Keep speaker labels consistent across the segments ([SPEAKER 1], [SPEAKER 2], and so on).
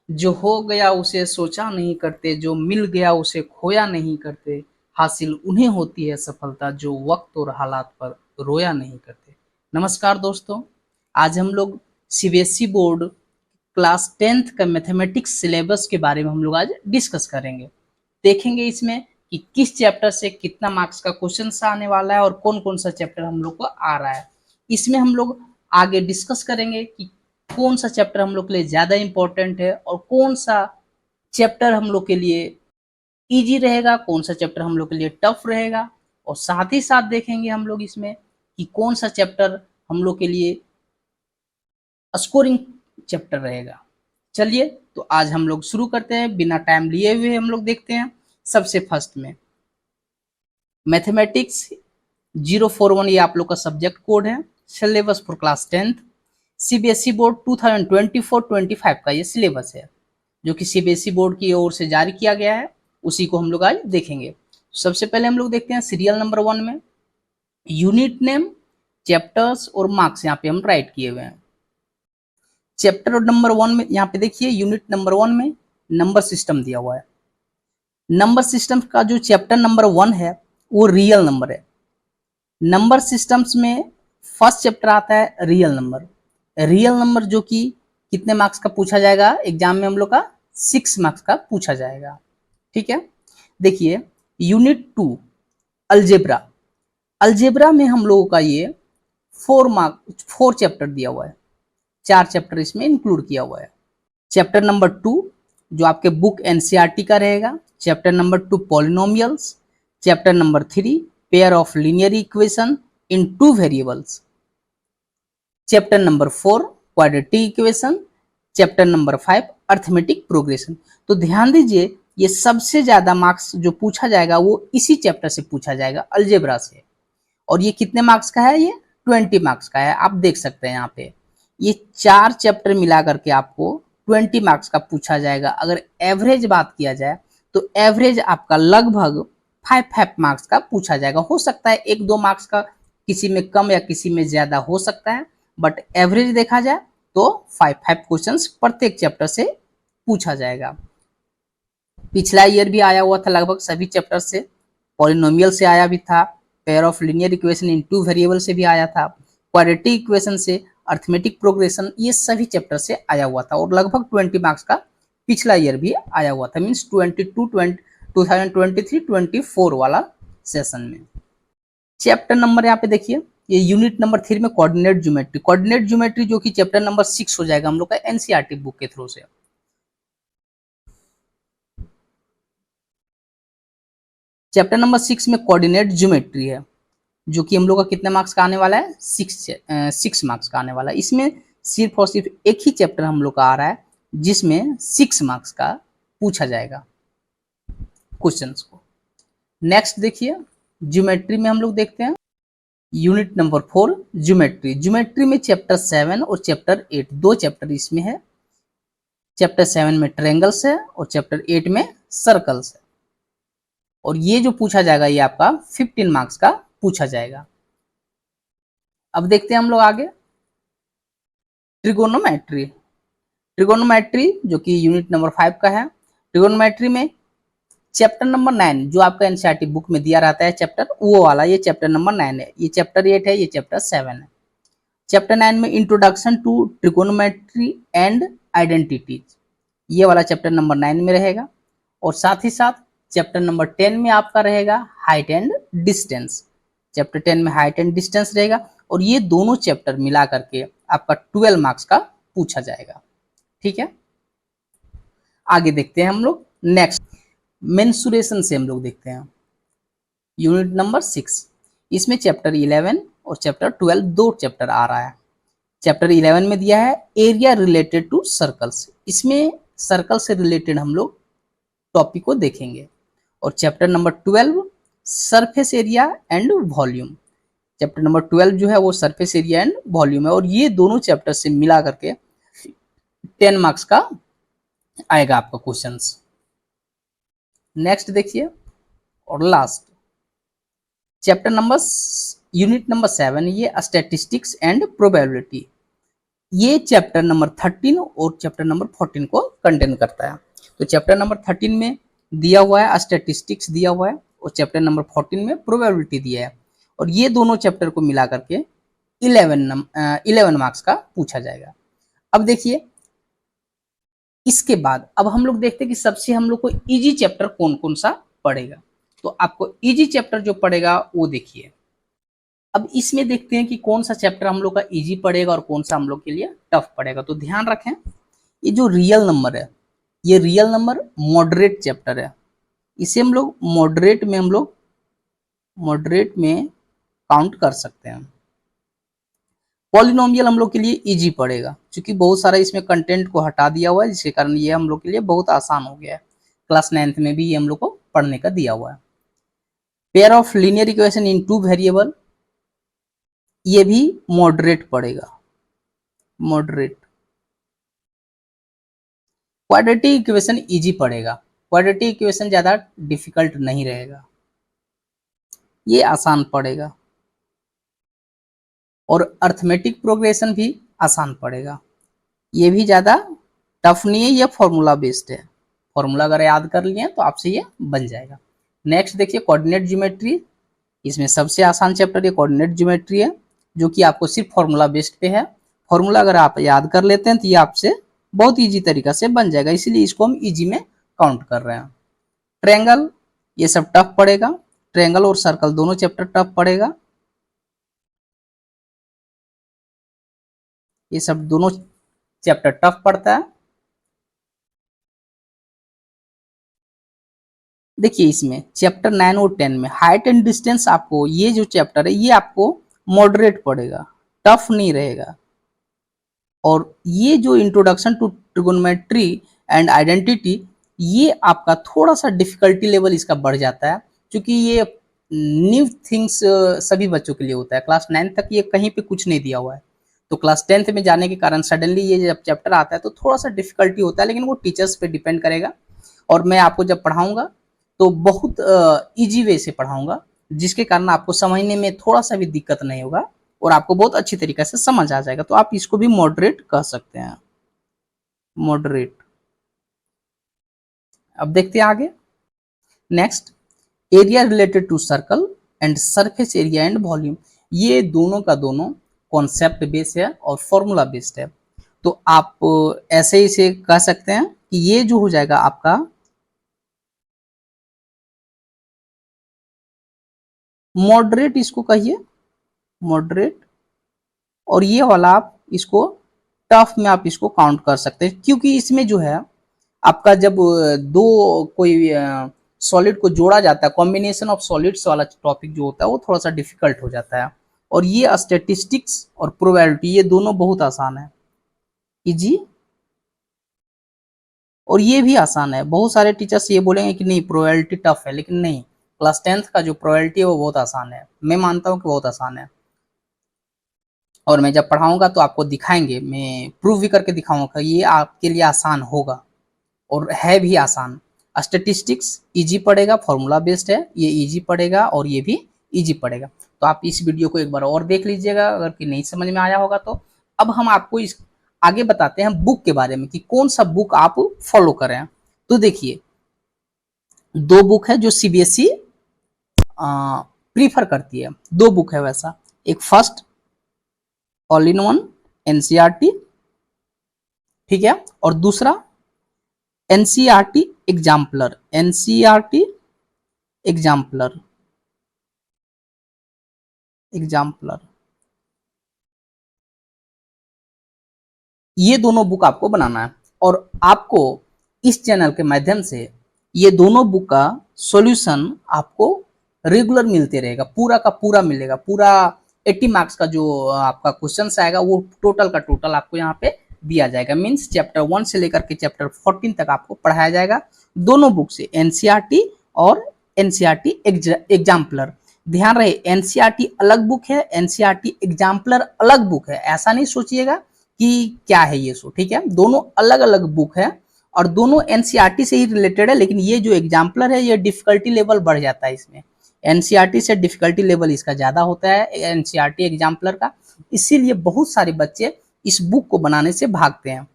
[SPEAKER 1] जो हो गया उसे सोचा नहीं करते, जो मिल गया उसे खोया नहीं करते, हासिल उन्हें होती है सफलता जो वक्त और हालात पर रोया नहीं करते। नमस्कार दोस्तों, आज हम लोग सीबीएसई बोर्ड क्लास 10th का मैथमेटिक्स सिलेबस के बारे में हम लोग आज डिस्कस करेंगे। देखेंगे इसमें कि किस चैप्टर से कितना मार्क्स का क्वेश्चन आने वाला है और कौन कौन सा चैप्टर हम लोग को आ रहा है। इसमें हम लोग आगे डिस्कस करेंगे कि कौन सा चैप्टर हम लोग के लिए ज़्यादा इम्पोर्टेंट है और कौन सा चैप्टर हम लोग के लिए इजी रहेगा, कौन सा चैप्टर हम लोग के लिए टफ रहेगा। और साथ ही साथ देखेंगे हम लोग इसमें कि कौन सा चैप्टर हम लोग के लिए स्कोरिंग चैप्टर रहेगा। चलिए तो आज हम लोग शुरू करते हैं, बिना टाइम लिए हुए हम लोग देखते हैं। सबसे फर्स्ट में मैथमेटिक्स 041, ये आप लोग का सब्जेक्ट कोड है, syllabus for class 10th, CBSE board 2024-25 का ये सिलेबस है जो कि सीबीएसई बोर्ड की ओर से जारी किया गया है, उसी को हम लोग आज देखेंगे। सबसे पहले हम लोग देखते हैं सीरियल नंबर 1 में यूनिट नेम, चैप्टर्स और मार्क्स यहाँ पे हम राइट किए हुए हैं। चैप्टर नंबर 1 में यहाँ पे देखिए यूनिट नंबर 1 में नंबर सिस्टम दिया हुआ है। नंबर सिस्टम का जो चैप्टर नंबर 1 है वो रियल नंबर है। नंबर सिस्टम्स में फर्स्ट चैप्टर आता है रियल नंबर। रियल नंबर जो कि कितने मार्क्स का पूछा जाएगा एग्जाम में, हम लोग का 6 मार्क्स का पूछा जाएगा। ठीक है, देखिए यूनिट 2 अलजेब्रा। अलजेब्रा में हम लोगों का ये 4 चैप्टर दिया हुआ है, 4 चैप्टर इसमें इंक्लूड किया हुआ है। चैप्टर नंबर 2 जो आपके बुक एनसीईआरटी का रहेगा, chapter number 2 polynomials, chapter number 3 pair of linear equation in 2 variables, chapter number 4 quadratic equation, chapter number 5 arithmetic progression. तो ध्यान दीजिए ये सबसे ज्यादा मार्क्स जो पूछा जाएगा वो इसी चैप्टर से पूछा जाएगा, अलजेब्रा से। और ये कितने मार्क्स का है, ये 20 मार्क्स का है। आप देख सकते हैं यहाँ पे ये 4 चैप्टर मिला करके आपको 20 मार्क्स का पूछा जाएगा। अगर एवरेज बात किया जाए तो एवरेज आपका लगभग 5 मार्क्स का पूछा जाएगा। हो सकता है 1-2 मार्क्स का किसी में कम या किसी में ज्यादा हो सकता है, बट एवरेज देखा जाए तो 5 क्वेश्चंस प्रत्येक चैप्टर से पूछा जाएगा। पिछला ईयर भी आया हुआ था लगभग सभी चैप्टर से, पॉलिनोमियल से आया भी था, pair of linear equation in 2 variable से भी आया था, क्वाड्रेटिक इक्वेशन से, अर्थमेटिक प्रोग्रेशन, ये सभी चैप्टर से आया हुआ था। और लगभग 20 मार्क्स का पिछला ईयर भी आया हुआ था, मीन्स 2023-24 वाला सेशन में। चैप्टर नंबर यहाँ पे देखिए, ये यूनिट नंबर 3 में कोऑर्डिनेट ज्योमेट्री। कोऑर्डिनेट ज्योमेट्री जो कि चैप्टर नंबर 6 हो जाएगा हम लोग का एनसीईआरटी बुक के थ्रू से। चैप्टर नंबर 6 में कोऑर्डिनेट ज्योमेट्री है जो कि हम लोग का कितने मार्क्स का आने वाला है, 6 मार्क्स का आने वाला है। इसमें सिर्फ और सिर्फ एक ही चैप्टर हम लोग का आ रहा है जिसमें 6 मार्क्स का पूछा जाएगा क्वेश्चंस को। नेक्स्ट देखिए ज्योमेट्री में हम लोग देखते हैं यूनिट नंबर 4 ज्योमेट्री। ज्योमेट्री में चैप्टर 7 और चैप्टर 8 दो चैप्टर इसमें है। चैप्टर 7 में ट्रायंगल्स है और चैप्टर 8 में सर्कल्स है। और ये जो पूछा जाएगा ये आपका 15 मार्क्स का पूछा जाएगा। अब देखते हैं हम लोग आगे ट्रिगोनोमेट्री। ट्रिगोनोमेट्री जो कि यूनिट नंबर 5 का है। ट्रिगोनोमेट्री में चैप्टर नंबर 9 जो आपका एनसीईआरटी बुक में दिया रहता है चैप्टर, वो वाला ये चैप्टर नंबर 9 है। ये चैप्टर 8 है, ये चैप्टर 7 है। चैप्टर 9 में introduction to trigonometry and identities, ये वाला चैप्टर नंबर 9 में रहेगा। और साथ ही साथ चैप्टर नंबर 10 में आपका रहेगा हाइट एंड डिस्टेंस। चैप्टर 10 में हाइट एंड डिस्टेंस रहेगा और ये दोनों चैप्टर मिला करके आपका 12 मार्क्स का पूछा जाएगा। ठीक है, आगे देखते हैं हम लोग नेक्स्ट मेंसुरेशन से हम लोग देखते हैं यूनिट नंबर 6। इसमें चैप्टर 11 और चैप्टर 12 दो चैप्टर आ रहा है। चैप्टर 11 में दिया है एरिया रिलेटेड टू सर्कल्स। इसमें सर्कल से रिलेटेड हम लोग टॉपिक को देखेंगे। और chapter number 12 surface area and volume. Chapter number 12 जो है वो सरफेस एरिया एंड वॉल्यूम है और ये दोनों चैप्टर से मिला करके 10 मार्क्स का आएगा आपका क्वेश्चंस। नेक्स्ट देखिए और last chapter number unit number 7, ये स्टैटिस्टिक्स एंड प्रोबेबिलिटी। ये चैप्टर नंबर 13 और चैप्टर नंबर 14 को कंटेन करता है। तो चैप्टर नंबर 13 में दिया हुआ है स्टैटिस्टिक्स दिया हुआ है और चैप्टर नंबर 14 में प्रोबेबिलिटी दिया है, और ये दोनों चैप्टर को मिला करके 11 मार्क्स का पूछा जाएगा। अब देखिए इसके बाद अब हम लोग देखते हैं कि सबसे हम लोग को इजी चैप्टर कौन कौन सा पड़ेगा। तो आपको इजी चैप्टर जो पड़ेगा वो देखिए। अब इसमें देखते हैं कि कौन सा चैप्टर हम लोग का इजी पड़ेगा और कौन सा हम लोग के लिए टफ पड़ेगा। तो ध्यान रखें, ये जो रियल नंबर है, ये रियल नंबर मॉडरेट चैप्टर है। इसे हम लोग मॉडरेट में काउंट कर सकते हैं। पॉलिनोमियल हम लोग के लिए इजी पड़ेगा क्योंकि बहुत सारा इसमें कंटेंट को हटा दिया हुआ है, जिसके कारण ये हम लोग के लिए बहुत आसान हो गया है। क्लास 9th में भी ये हम लोग को पढ़ने का दिया हुआ है। Pair of linear equation in 2 variable, ये भी मॉडरेट पड़ेगा, मॉडरेट। क्वाड्रेटिक इक्वेशन इजी पड़ेगा, क्वाड्रेटिक इक्वेशन ज्यादा डिफिकल्ट नहीं रहेगा, ये आसान पड़ेगा। और अर्थमेटिक प्रोग्रेशन भी आसान पड़ेगा, ये भी ज्यादा टफ नहीं है, ये फॉर्मूला बेस्ड है। फॉर्मूला अगर याद कर लिए तो आपसे ये बन जाएगा। नेक्स्ट देखिए कोऑर्डिनेट ज्योमेट्री, इसमें सबसे आसान चैप्टर ये कोऑर्डिनेट ज्योमेट्री है, जो कि आपको सिर्फ फॉर्मूला बेस्ड पे है। फॉर्मूला अगर आप याद कर लेते हैं तो ये आपसे बहुत इजी तरीका से बन जाएगा, इसीलिए इसको हम इजी में काउंट कर रहे हैं। ट्रायंगल ये सब टफ पड़ेगा, ट्रायंगल और सर्कल दोनों चैप्टर टफ पड़ेगा, ये सब दोनों चैप्टर टफ पड़ता है। देखिए इसमें चैप्टर 9 और 10 में हाइट एंड डिस्टेंस, आपको ये जो चैप्टर है ये आपको मॉडरेट पड़ेगा, टफ नहीं रहेगा। और ये जो introduction to trigonometry and identity, ये आपका थोड़ा सा डिफिकल्टी लेवल इसका बढ़ जाता है, क्योंकि ये न्यू थिंग्स सभी बच्चों के लिए होता है। क्लास 9 तक ये कहीं पे कुछ नहीं दिया हुआ है, तो क्लास 10th में जाने के कारण सडनली ये जब चैप्टर आता है तो थोड़ा सा डिफिकल्टी होता है, लेकिन वो टीचर्स पे डिपेंड करेगा। और मैं आपको जब पढ़ाऊंगा तो बहुत इजी वे से पढ़ाऊंगा, जिसके कारण आपको समझने में थोड़ा सा भी दिक्कत नहीं होगा और आपको बहुत अच्छी तरीके से समझ आ जाएगा। तो आप इसको भी मॉडरेट कह सकते हैं, मॉडरेट। अब देखते हैं आगे। Next, area related to circle and surface area and volume, ये दोनों का दोनों कॉन्सेप्ट बेस्ड है और फॉर्मूला बेस्ड है। तो आप ऐसे इसे कह सकते हैं कि ये जो हो जाएगा आपका मॉडरेट, इसको कहिए मॉडरेट। और ये वाला आप इसको टफ में आप इसको काउंट कर सकते हैं, क्योंकि इसमें जो है आपका जब दो कोई सॉलिड को जोड़ा जाता है, कॉम्बिनेशन ऑफ सॉलिड्स वाला टॉपिक जो होता है वो थोड़ा सा डिफिकल्ट हो जाता है। और ये स्टैटिस्टिक्स और प्रोबेबिलिटी ये दोनों बहुत आसान है, इजी। और ये भी आसान है। बहुत सारे टीचर्स ये बोलेंगे कि नहीं प्रोबेबिलिटी टफ है, लेकिन नहीं, क्लास 10th का जो प्रोबेबिलिटी है वो बहुत आसान है, मैं मानता हूँ कि बहुत आसान है। और मैं जब पढ़ाऊंगा तो आपको दिखाएंगे, मैं प्रूव भी करके दिखाऊंगा ये आपके लिए आसान होगा और है भी आसान। स्टैटिस्टिक्स इजी पड़ेगा, फॉर्मूला बेस्ड है, ये इजी पड़ेगा और ये भी इजी पड़ेगा। तो आप इस वीडियो को एक बार और देख लीजिएगा अगर कि नहीं समझ में आया होगा तो। अब हम आपको इस आगे बताते हैं बुक के बारे में कि कौन सा बुक आप फॉलो करें। तो देखिए दो बुक है जो सीबीएसई प्रीफर करती है, दो बुक है वैसा। एक first all in one NCERT, ठीक है, और दूसरा NCERT exemplar, NCERT exemplar, exemplar. ये दोनों बुक आपको बनाना है और आपको इस चैनल के माध्यम से ये दोनों बुक का सॉल्यूशन आपको रेगुलर मिलते रहेगा, पूरा का पूरा मिलेगा। पूरा 80 मार्क्स का जो आपका क्वेश्चन आएगा वो टोटल का टोटल आपको यहाँ पे दिया जाएगा। मीन्स चैप्टर 1 से लेकर के चैप्टर 14 तक आपको पढ़ाया जाएगा दोनों बुक से, एनसीईआरटी और एनसीईआरटी एग्जाम्पलर। ध्यान रहे एनसीईआरटी अलग बुक है, एनसीईआरटी एग्जाम्पलर अलग बुक है, ऐसा नहीं सोचिएगा कि क्या है ये सो, ठीक है। दोनों अलग अलग बुक है और दोनों एनसीईआरटी से ही रिलेटेड है, लेकिन ये जो एग्जाम्पलर है ये डिफिकल्टी लेवल बढ़ जाता है इसमें, एनसीईआरटी से डिफिकल्टी लेवल इसका ज्यादा होता है एनसीईआरटी एग्जाम्पलर का। इसीलिए बहुत सारे बच्चे इस बुक को बनाने से भागते हैं।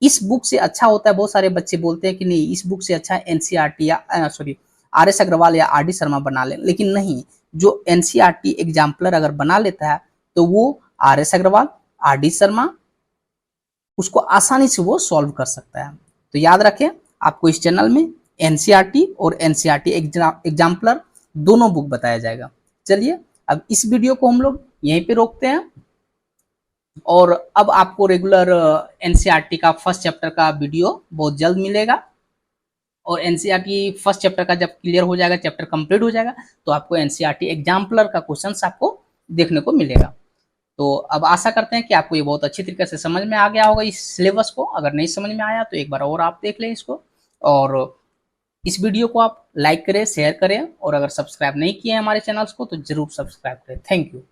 [SPEAKER 1] इस बुक से अच्छा होता है, बहुत सारे बच्चे बोलते हैं कि नहीं इस बुक से अच्छा एनसीईआरटी या सॉरी आर.एस. अग्रवाल या आर.डी. शर्मा बना लें, लेकिन नहीं, जो एनसीईआरटी एग्जाम्पलर अगर बना लेता है तो वो आर.एस. अग्रवाल, आर.डी. शर्मा उसको आसानी से वो सॉल्व कर सकता है। तो याद रखें, आपको इस चैनल में एनसीईआरटी और एनसीईआरटी एग्जाम्पलर दोनों बुक बताया जाएगा। चलिए अब इस वीडियो को हम लोग यहीं पे रोकते हैं और अब आपको रेगुलर एनसीईआरटी का फर्स्ट चैप्टर का वीडियो बहुत जल्द मिलेगा। और एनसीईआरटी फर्स्ट चैप्टर का जब क्लियर हो जाएगा, चैप्टर कंप्लीट हो जाएगा, तो आपको एनसीईआरटी एग्जाम्पलर का क्वेश्चंस आपको देखने को मिलेगा। तो अब आशा करते हैं कि आपको ये बहुत अच्छी तरीके से समझ में आ गया होगा इस सिलेबस को। अगर नहीं समझ में आया तो एक बार और आप देख लें इसको, और इस वीडियो को आप लाइक करें, शेयर करें, और अगर सब्सक्राइब नहीं किए हैं हमारे चैनल्स को तो जरूर सब्सक्राइब करें। Thank you.